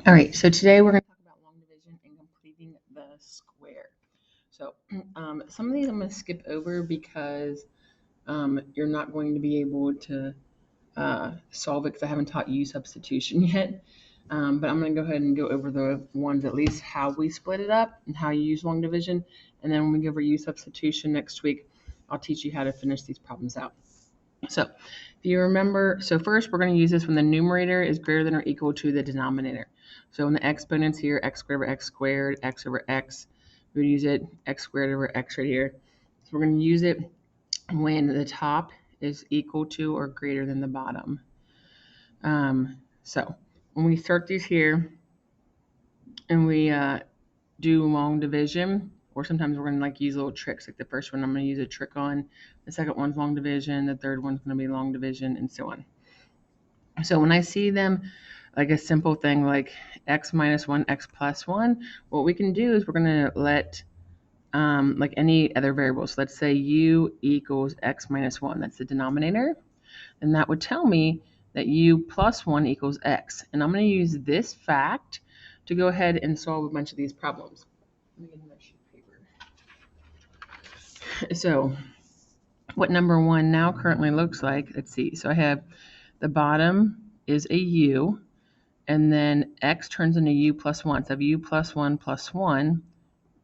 All right, so today we're going to talk about long division and completing the square. So some of these I'm going to skip over because you're not going to be able to solve it because I haven't taught you substitution yet. But I'm going to go ahead and go over the ones, at least how we split it up and how you use long division. And then when we go over U substitution next week, I'll teach you how to finish these problems out. So if you remember, so first we're going to use this when the numerator is greater than or equal to the denominator. So when the exponent's here, x squared over x over x, we would use it x squared over x right here. So we're going to use it when the top is equal to or greater than the bottom. So when we start these here and we do long division, or sometimes we're going to use little tricks. Like the first one I'm going to use a trick on, the second one's long division, the third one's going to be long division, and so on. So when I see them like a simple thing like x minus 1, x plus 1, what we can do is we're going to let like any other variable. So let's say u equals x minus 1. That's the denominator. And that would tell me that u plus 1 equals x. And I'm going to use this fact to go ahead and solve a bunch of these problems. Let me get my sheet of paper. So what number 1 now currently looks like, let's see. So I have the bottom is a u, and then x turns into u plus 1. So I have u plus 1 plus 1,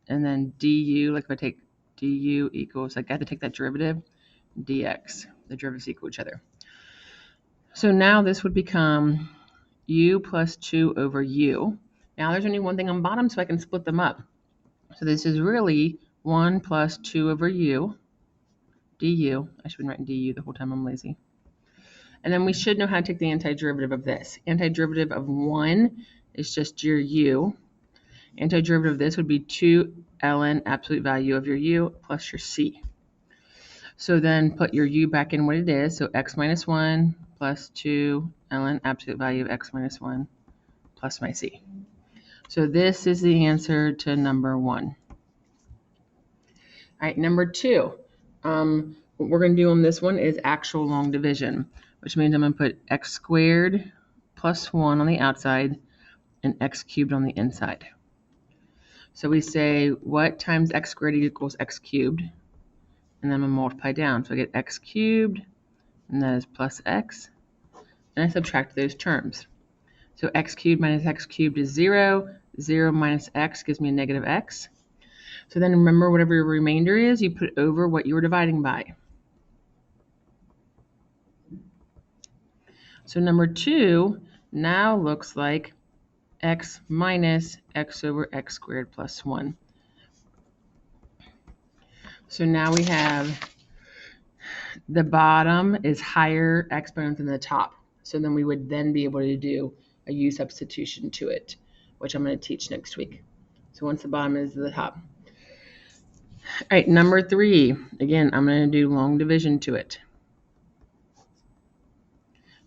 and then du, like if I take du equals, like I have to take that derivative, dx. The derivatives equal each other. So now this would become u plus 2 over u. Now there's only one thing on bottom, so I can split them up. So this is really 1 plus 2 over u, du. I should have been writing du the whole time, I'm lazy. And then we should know how to take the antiderivative of this. Antiderivative of 1 is just your u. Antiderivative of this would be 2 ln absolute value of your u plus your c. So then put your u back in what it is. So x minus 1 plus 2 ln absolute value of x minus 1 plus my c. So this is the answer to number 1. All right, number 2. What we're going to do on this one is actual long division, which means I'm going to put x squared plus 1 on the outside and x cubed on the inside. So we say what times x squared equals x cubed, and then I'm going to multiply down. So I get x cubed, and that is plus x, and I subtract those terms. So x cubed minus x cubed is 0. 0 minus x gives me a negative x. So then remember, whatever your remainder is, you put over what you were dividing by. So number 2 now looks like x minus x over x squared plus 1. So now we have the bottom is higher exponent than the top. So then we would then be able to do a u substitution to it, which I'm going to teach next week. So once the bottom is the top. All right, number 3. Again, I'm going to do long division to it.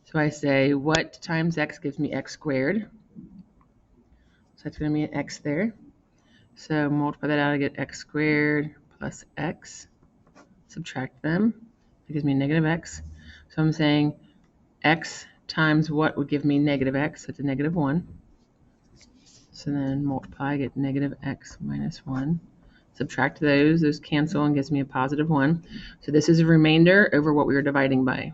So I say, what times x gives me x squared? So that's going to be an x there. So multiply that out, I get x squared plus x. Subtract them. It gives me negative x. So I'm saying x times what would give me negative x? That's a negative 1. So then multiply, I get negative x minus 1. Subtract those cancel and gives me a positive 1. So this is a remainder over what we were dividing by.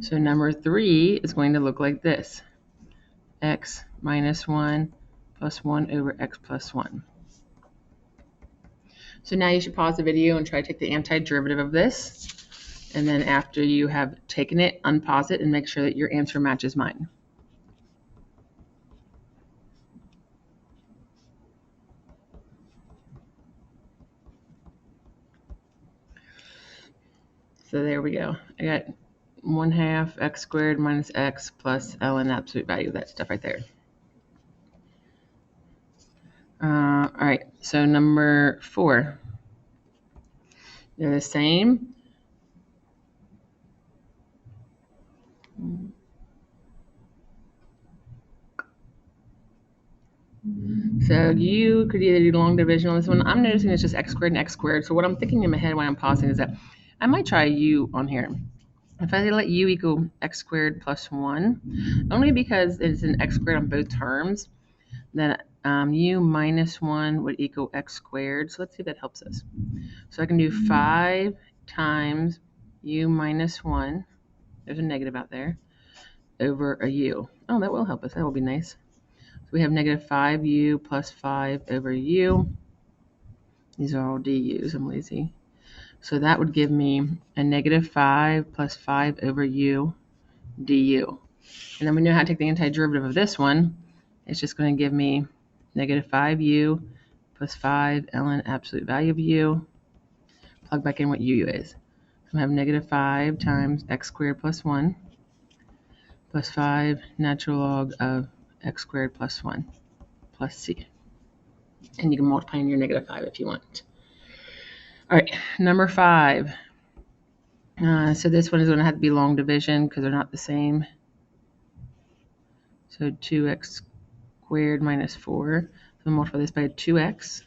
So number 3 is going to look like this. X minus 1 plus 1 over x plus 1. So now you should pause the video and try to take the antiderivative of this. And then after you have taken it, unpause it and make sure that your answer matches mine. So there we go. I got 1/2 x squared minus x plus ln absolute value, that stuff right there. All right, so number 4. They're the same. So you could either do long division on this one. I'm noticing it's just x squared and x squared. So what I'm thinking in my head when I'm pausing is that I might try u on here. If I let u equal x squared plus 1, only because it's an x squared on both terms, then u minus 1 would equal x squared. So let's see if that helps us. So I can do 5 times u minus 1. There's a negative out there. Over a u. Oh, that will help us. That will be nice. So we have negative 5u plus 5 over u. These are all du's. I'm lazy. So that would give me a negative 5 plus 5 over u du. And then we know how to take the antiderivative of this one. It's just going to give me negative 5u plus 5 ln absolute value of u. Plug back in what u is. So I have negative 5 times x squared plus 1 plus 5 natural log of x squared plus 1 plus c. And you can multiply in your negative 5 if you want. All right, number 5. So this one is going to have to be long division because they're not the same. So 2x squared minus 4. So multiply this by 2x.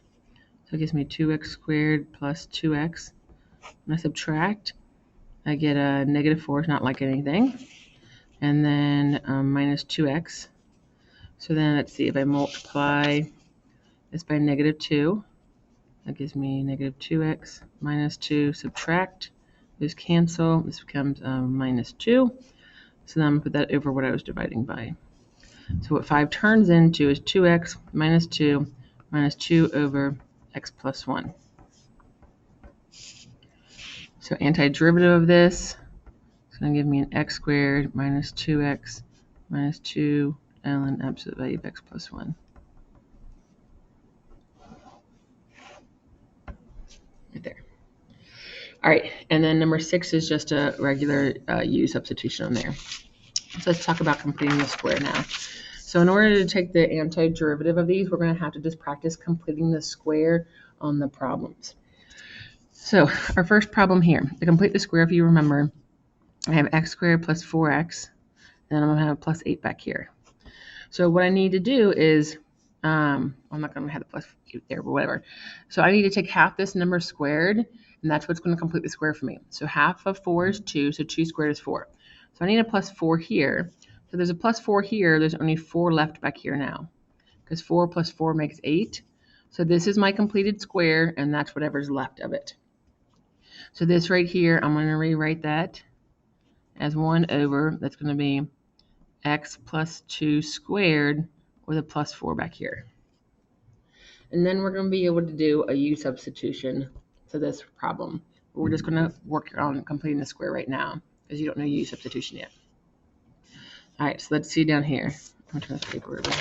So it gives me 2x squared plus 2x. When I subtract, I get a negative 4. It's not like anything. And then minus 2x. So then let's see, if I multiply this by negative 2, that gives me negative 2x minus 2. Subtract. Those cancel. This becomes minus 2. So then I'm going to put that over what I was dividing by. So what 5 turns into is 2x minus 2 over x plus 1. So antiderivative of this is going to give me an x squared minus 2x minus 2 ln absolute value of x plus 1. Right there. All right, and then number 6 is just a regular u substitution on there. So let's talk about completing the square now. So in order to take the antiderivative of these, we're going to have to just practice completing the square on the problems. So our first problem here, to complete the square, if you remember, I have x squared plus 4x, and then I'm going to have plus 8 back here. So what I need to do is, I'm not going to have the plus 8 there, but whatever. So I need to take half this number squared, and that's what's going to complete the square for me. So half of 4 is 2, so 2 squared is 4. So I need a plus 4 here. So there's a plus 4 here. There's only 4 left back here now, because 4 plus 4 makes 8. So this is my completed square, and that's whatever's left of it. So this right here, I'm going to rewrite that as 1 over, that's going to be x plus 2 squared with a plus 4 back here. And then we're going to be able to do a u substitution for this problem. We're just going to work on completing the square right now because you don't know u substitution yet. All right, so let's see down here. I'm going to turn this paper over.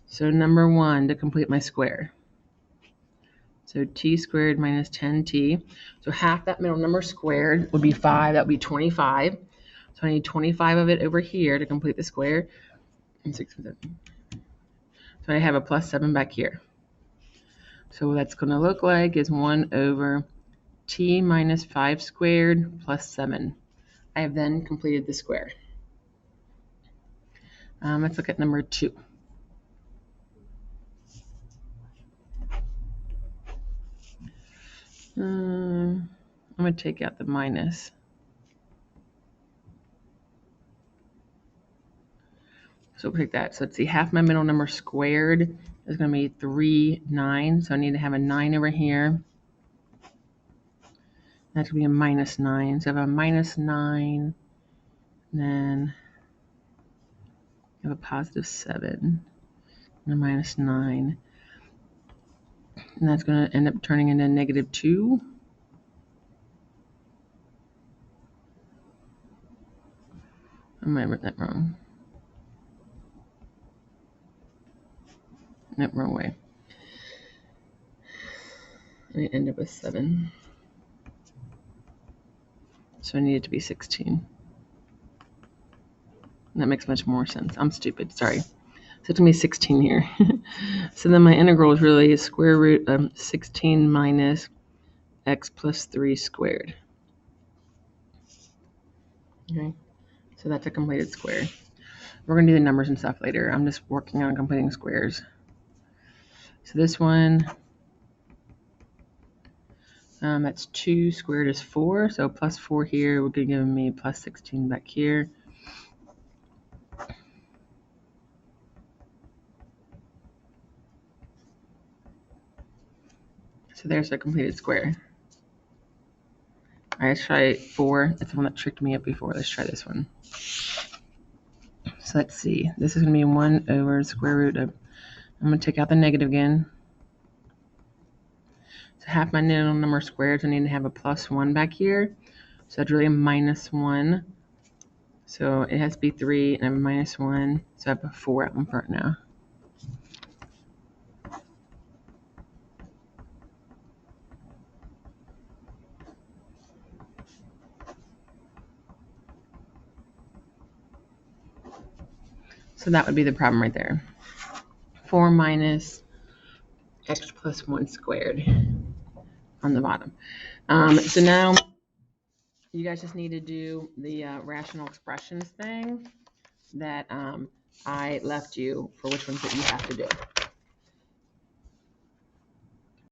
So number 1, to complete my square. So t squared minus 10t. So half that middle number squared would be 5. That would be 25. So I need 25 of it over here to complete the square. And 6 and 7. So I have a plus 7 back here. So what that's going to look like is 1 over t minus 5 squared plus 7. I have then completed the square. Let's look at number 2. I'm going to take out the minus. So we'll take that. So let's see, half my middle number squared is going to be 3, 9. So I need to have a 9 over here. That's going to be a minus 9. So I have a minus 9, then I have a positive 7, and a minus 9. And that's going to end up turning into negative 2. I might have written that wrong. No, wrong way. And it ended up with 7. So I need it to be 16. That makes much more sense. I'm stupid, sorry. So it's going to be 16 here. So then my integral is really square root of 16 minus x plus 3 squared. Okay, so that's a completed square. We're going to do the numbers and stuff later. I'm just working on completing squares. So this one, That's 2 squared is 4, so plus 4 here would give me plus 16 back here. So there's a completed square. All right, let's try 4. That's the one that tricked me up before. Let's try this one. So let's see. This is going to be 1 over square root of, I'm going to take out the negative again. So half my natural number squared, so I need to have a plus 1 back here. So that's really a minus 1. So it has to be 3, and I have a minus 1. So I have a 4 out in front now. So that would be the problem right there. 4 minus x plus 1 squared on the bottom. So now you guys just need to do the rational expressions thing that I left you for which ones that you have to do.